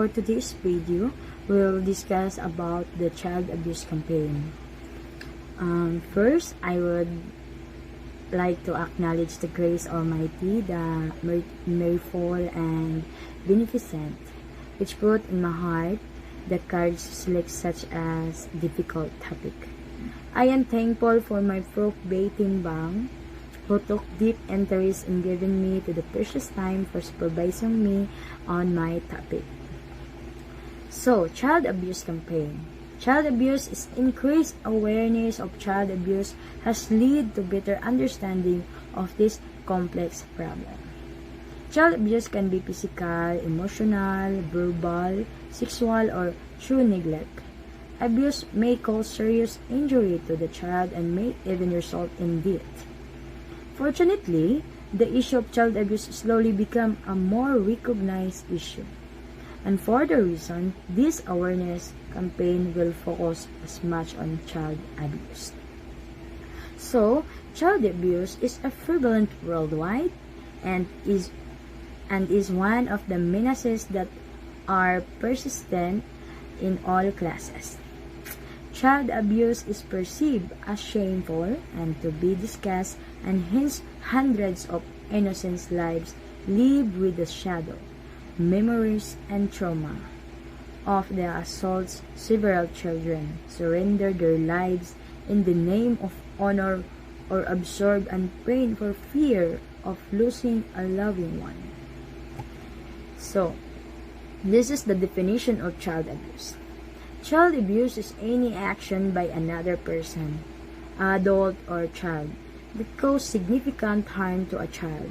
for today's video, we'll discuss about the child abuse campaign. First, I would like to acknowledge the grace Almighty, the merciful and beneficent, which put in my heart the courage to select such as difficult topic. I am thankful for my Prof. Beitin Bang, who took deep interest in giving me to the precious time for supervising me on my topic. So, child abuse campaign. Child abuse is increased awareness of child abuse has led to better understanding of this complex problem. Child abuse can be physical, emotional, verbal, sexual, or through neglect. Abuse may cause serious injury to the child and may even result in death. Fortunately, the issue of child abuse slowly become a more recognized issue. And for the reason, this awareness campaign will focus as much on child abuse. So, child abuse is prevalent worldwide and is one of the menaces that are persistent in all classes. Child abuse is perceived as shameful and to be discussed, and hence hundreds of innocent lives live with the shadow, memories, and trauma of the assaults. Several children surrender their lives in the name of honor or absorb and pain for fear of losing a loving one. So, this is the definition of child abuse. Child abuse is any action by another person, adult or child, that cause significant harm to a child.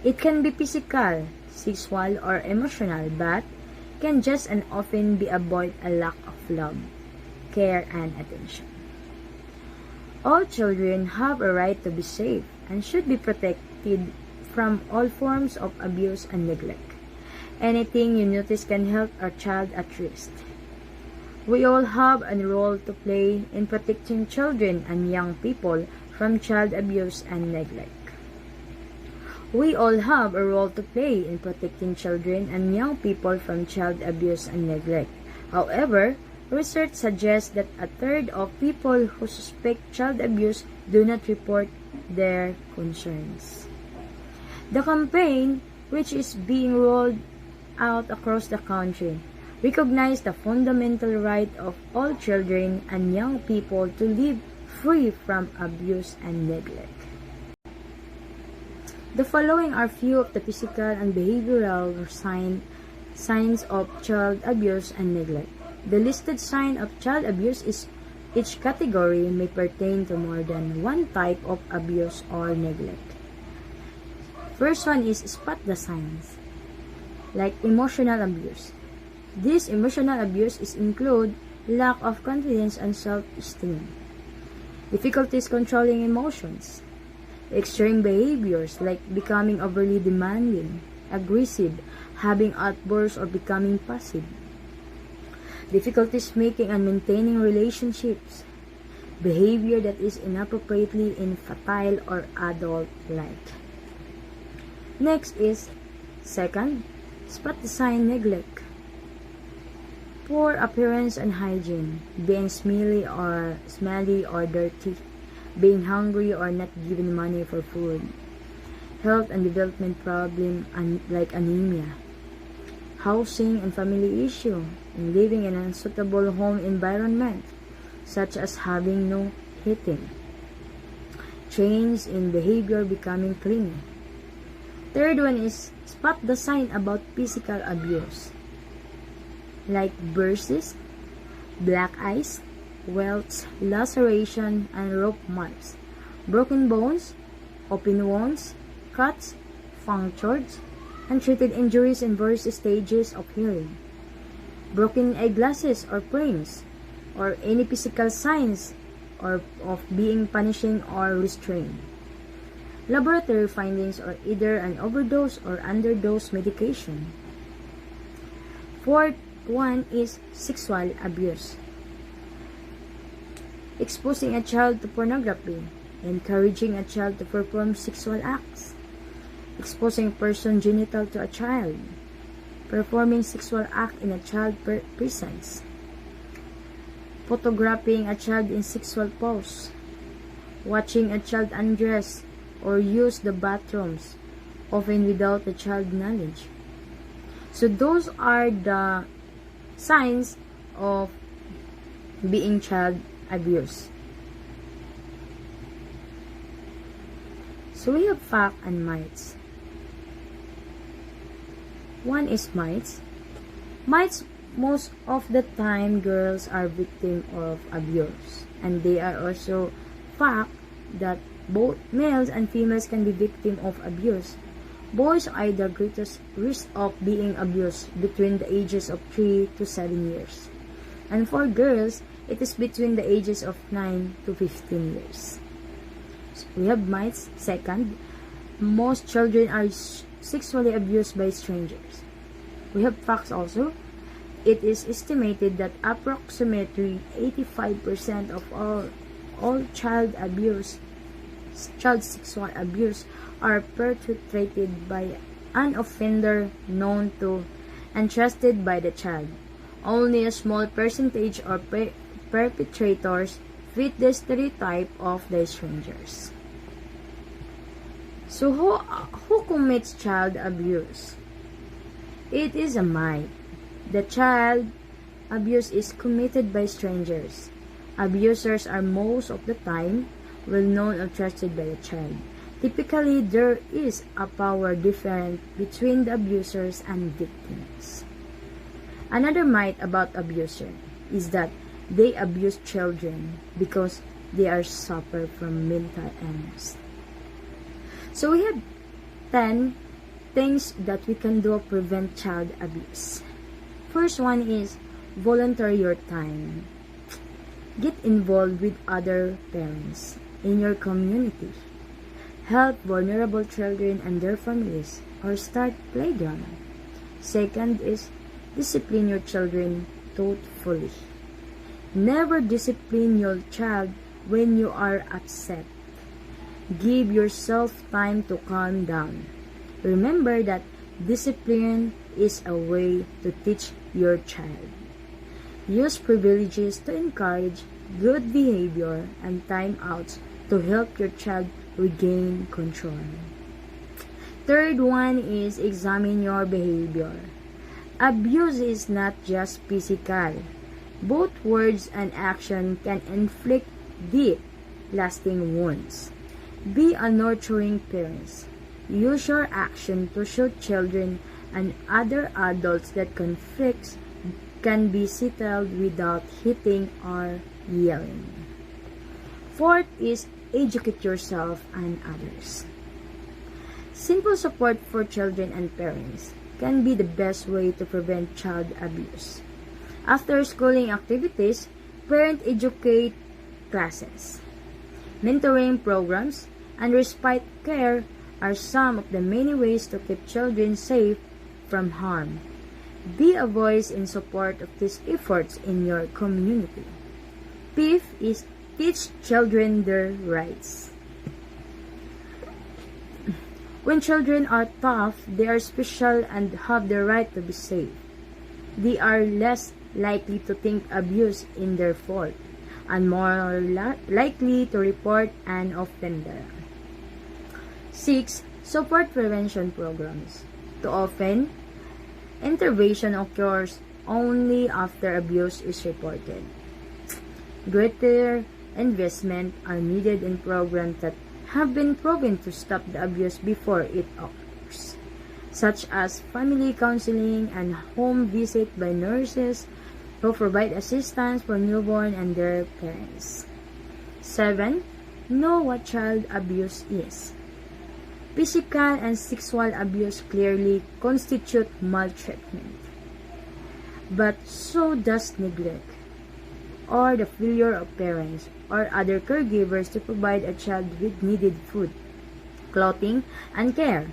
It can be physical, sexual, or emotional, but can just and often be avoid a lack of love, care, and attention. All children have a right to be safe and should be protected from all forms of abuse and neglect. Anything you notice can help our child at risk. We all have a role to play in protecting children and young people from child abuse and neglect. We all have a role to play in protecting children and young people from child abuse and neglect. However, research suggests that a third of people who suspect child abuse do not report their concerns. The campaign, which is being rolled out across the country, recognize the fundamental right of all children and young people to live free from abuse and neglect. The following are few of the physical and behavioral signs of child abuse and neglect. The listed sign of child abuse is each category may pertain to more than one type of abuse or neglect. First one is spot the signs, like emotional abuse. This emotional abuse is include lack of confidence and self-esteem, difficulties controlling emotions, extreme behaviors like becoming overly demanding, aggressive, having outbursts, or becoming passive, difficulties making and maintaining relationships, behavior that is inappropriately infantile or adult-like. Next is, second, spot the sign neglect. Poor appearance and hygiene, being smelly or dirty, being hungry or not given money for food, health and development problem like anemia, housing and family issue, and living in an unsuitable home environment, such as having no heating, change in behavior, becoming clingy. Third one is spot the sign about physical abuse, like bruises, black eyes, welts, laceration, and rope marks, broken bones, open wounds, cuts, punctures, untreated injuries in various stages of healing, broken eyeglasses or frames, or any physical signs or of being punishing or restrained. Laboratory findings are either an overdose or underdose medication. Fourth one is sexual abuse. Exposing a child to pornography, encouraging a child to perform sexual acts, exposing a person's genital to a child, performing sexual act in a child presence, photographing a child in sexual pose, watching a child undress or use the bathrooms, often without the child knowledge. So those are the signs of being child abuse. So we have fact and myths. One is myths. Myths, most of the time girls are victim of abuse, and they are also fact that both males and females can be victim of abuse. Boys are the greatest risk of being abused between the ages of 3 to 7 years. And for girls, it is between the ages of 9 to 15 years. So we have myths. Second, most children are sexually abused by strangers. We have facts also. It is estimated that approximately 85% of all child sexual abuse are perpetrated by an offender known to and trusted by the child. Only a small percentage of perpetrators fit the stereotype of the strangers. So who commits child abuse? It is a myth. The child abuse is committed by strangers. Abusers are most of the time well known or trusted by the child. Typically, there is a power difference between the abusers and victims. Another myth about abuser is that they abuse children because they are suffer from mental illness. So we have 10 things that we can do to prevent child abuse. First one is volunteer your time. Get involved with other parents in your community. Help vulnerable children and their families, or start playground. Second is discipline your children thoughtfully. Never discipline your child when you are upset. Give yourself time to calm down. Remember that discipline is a way to teach your child. Use privileges to encourage good behavior and timeouts to help your child regain control. Third one is examine your behavior. Abuse is not just physical. Both words and action can inflict deep, lasting wounds. Be a nurturing parent. Use your action to show children and other adults that conflicts can be settled without hitting or yelling. Fourth is educate yourself and others. Simple support for children and parents can be the best way to prevent child abuse. After schooling activities, parent educate classes, mentoring programs, and respite care are some of the many ways to keep children safe from harm. Be a voice in support of these efforts in your community. Fifth is teach children their rights. When children are tough, they are special and have the right to be safe. They are less likely to think abuse in their fault and more likely to report an offender. 6. Support prevention programs. Too often, intervention occurs only after abuse is reported. Greater investment are needed in programs that have been proven to stop the abuse before it occurs, such as family counseling and home visit by nurses who provide assistance for newborn and their parents. 7. Know what child abuse is. Physical and sexual abuse clearly constitute maltreatment, but so does neglect, or the failure of parents or other caregivers to provide a child with needed food, clothing, and care.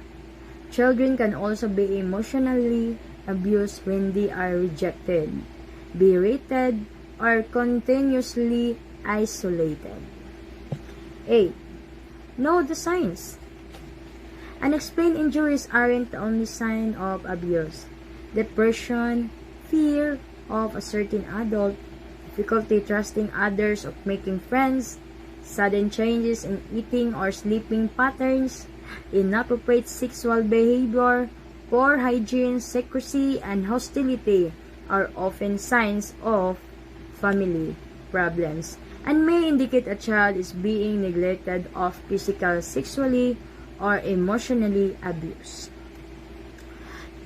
Children can also be emotionally abused when they are rejected, berated, or continuously isolated. 8. Know the signs. Unexplained injuries aren't the only sign of abuse. depression, fear of a certain adult, difficulty trusting others or making friends, sudden changes in eating or sleeping patterns, inappropriate sexual behavior, poor hygiene, secrecy, and hostility are often signs of family problems and may indicate a child is being neglected of physical, sexually, or emotionally abused.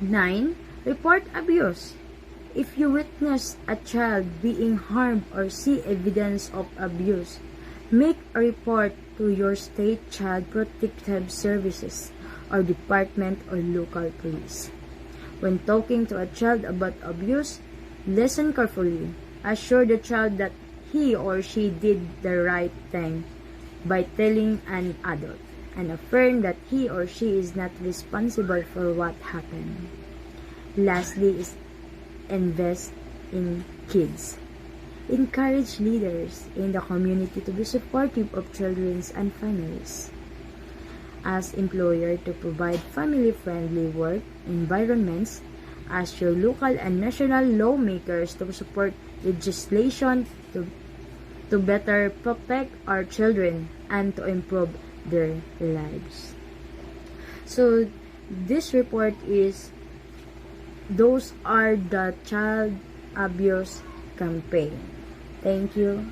9. Report abuse. If you witness a child being harmed or see evidence of abuse, make a report to your state child protective services or department or local police. When talking to a child about abuse, listen carefully. Assure the child that he or she did the right thing by telling an adult, and affirm that he or she is not responsible for what happened. Lastly is invest in kids. Encourage leaders in the community to be supportive of children and families. As employer to provide family-friendly work environments, ask your local and national lawmakers to support legislation to better protect our children and to improve their lives. So, this report is, those are the child abuse campaign. Thank you.